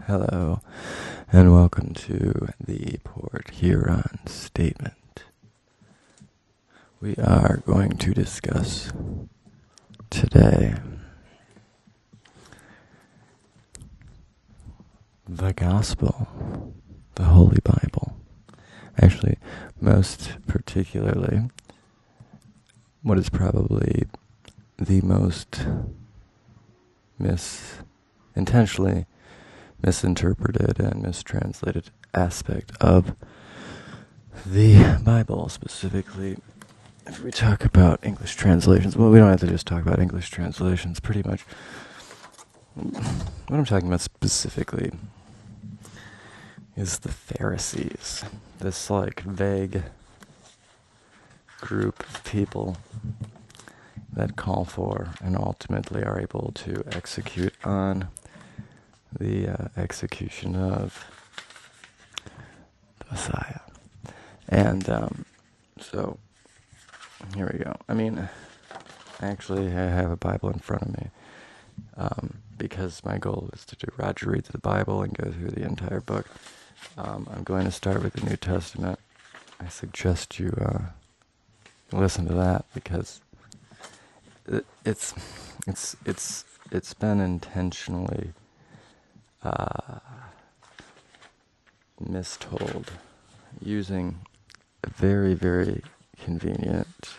Hello, and welcome to the Port Huron Statement. We are going to discuss today the Gospel, the Holy Bible. Actually, most particularly, what is probably the most intentionally misinterpreted and mistranslated aspect of the Bible, specifically if we talk about English translations. Well, we don't have to just talk about English translations. Pretty much what I'm talking about specifically is the Pharisees, this vague group of people that call for and ultimately are able to execute on the execution of the Messiah. And so here we go. Actually, I have a Bible in front of me because my goal is to do Roger Reads the Bible and go through the entire book. I'm going to start with the New Testament. I suggest you listen to that because it's been intentionally mistold using a very, very convenient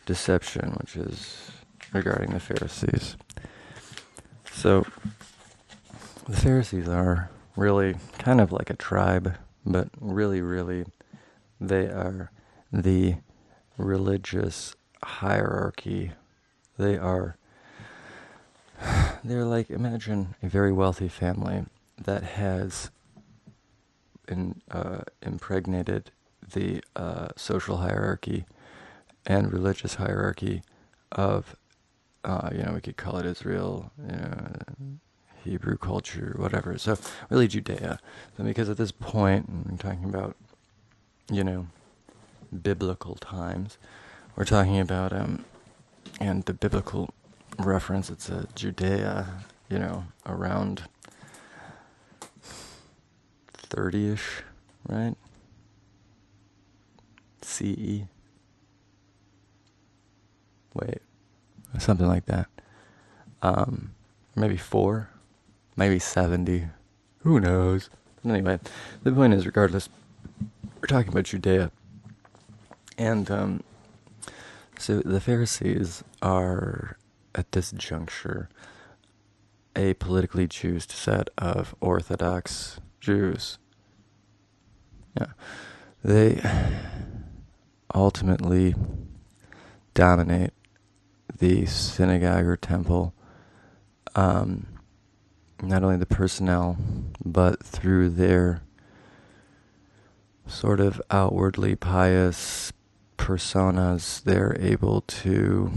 deception, which is regarding the Pharisees. So the Pharisees are really kind of like a tribe, but really they are the religious hierarchy. They're like, imagine a very wealthy family that has impregnated the social hierarchy and religious hierarchy of, we could call it Israel, Hebrew culture, whatever. So really Judea. So because at this point, we're talking about, biblical times, we're talking about, and the biblical reference, it's Judea, around 30-ish, right? CE. Wait, something like that. Maybe 4, maybe 70. Who knows? Anyway, the point is, regardless, we're talking about Judea. And so the Pharisees are, at this juncture, a politically chosen set of Orthodox Jews. Yeah. They ultimately dominate the synagogue or temple, not only the personnel, but through their sort of outwardly pious personas, they're able to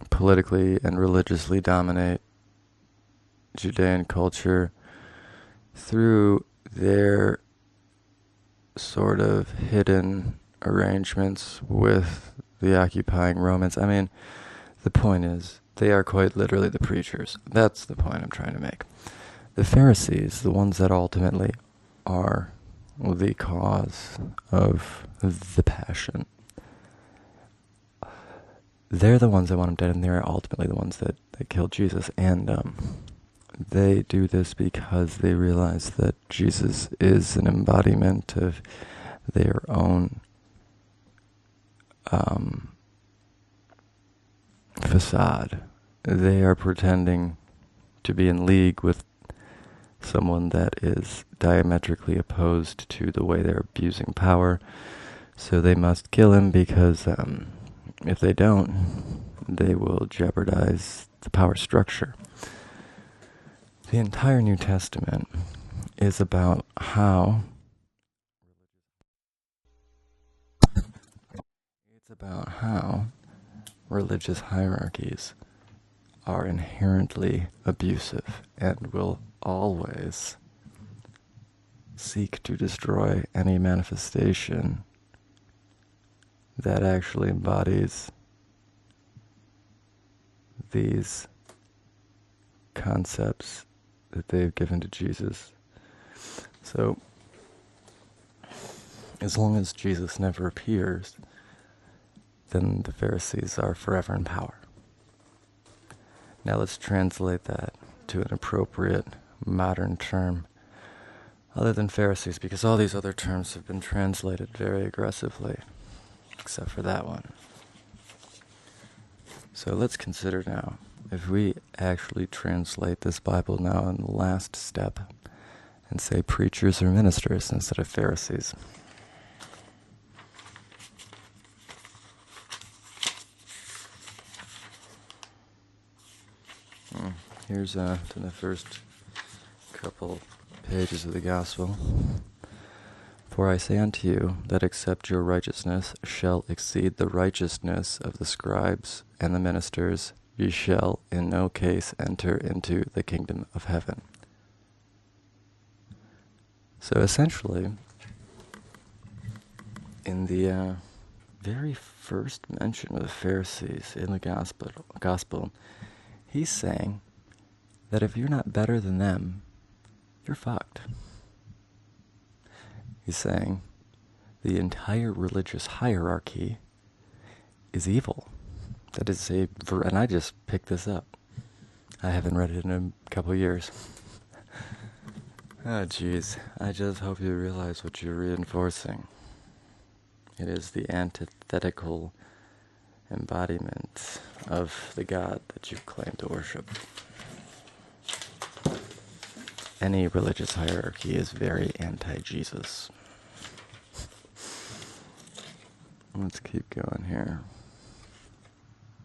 politically and religiously dominate Judean culture through their sort of hidden arrangements with the occupying Romans. The point is, they are quite literally the preachers. That's the point I'm trying to make. The Pharisees, the ones that ultimately are the cause of the passion, they're the ones that want him dead, and they're ultimately the ones that killed Jesus. And they do this because they realize that Jesus is an embodiment of their own facade. They are pretending to be in league with someone that is diametrically opposed to the way they're abusing power. So they must kill him because if they don't, they will jeopardize the power structure. The entire New Testament is about how religious hierarchies are inherently abusive and will always seek to destroy any manifestation that actually embodies these concepts that they've given to Jesus. So, as long as Jesus never appears, then the Pharisees are forever in power. Now let's translate that to an appropriate modern term other than Pharisees, because all these other terms have been translated very aggressively, except for that one. So let's consider now, if we actually translate this Bible now in the last step and say preachers or ministers instead of Pharisees. Here's to the first couple pages of the Gospel. For I say unto you, that except your righteousness shall exceed the righteousness of the scribes and the ministers, ye shall in no case enter into the kingdom of heaven. So essentially, in the very first mention of the Pharisees in the Gospel, he's saying that if you're not better than them, you're fucked. He's saying the entire religious hierarchy is evil. That is and I just picked this up. I haven't read it in a couple of years. Oh jeez, I just hope you realize what you're reinforcing. It is the antithetical embodiment of the God that you claim to worship. Any religious hierarchy is very anti-Jesus. Let's keep going here.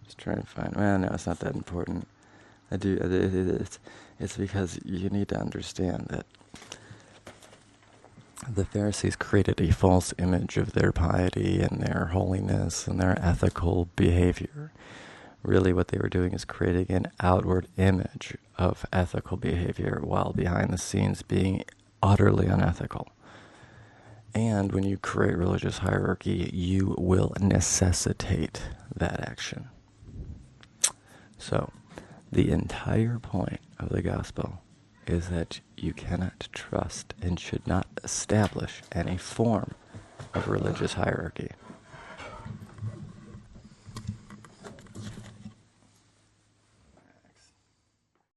Just try and find. Well, no, it's not that important. It's because you need to understand that the Pharisees created a false image of their piety and their holiness and their ethical behavior. Really what they were doing is creating an outward image of ethical behavior while behind the scenes being utterly unethical. And when you create religious hierarchy, you will necessitate that action. So, the entire point of the gospel is that you cannot trust and should not establish any form of religious hierarchy.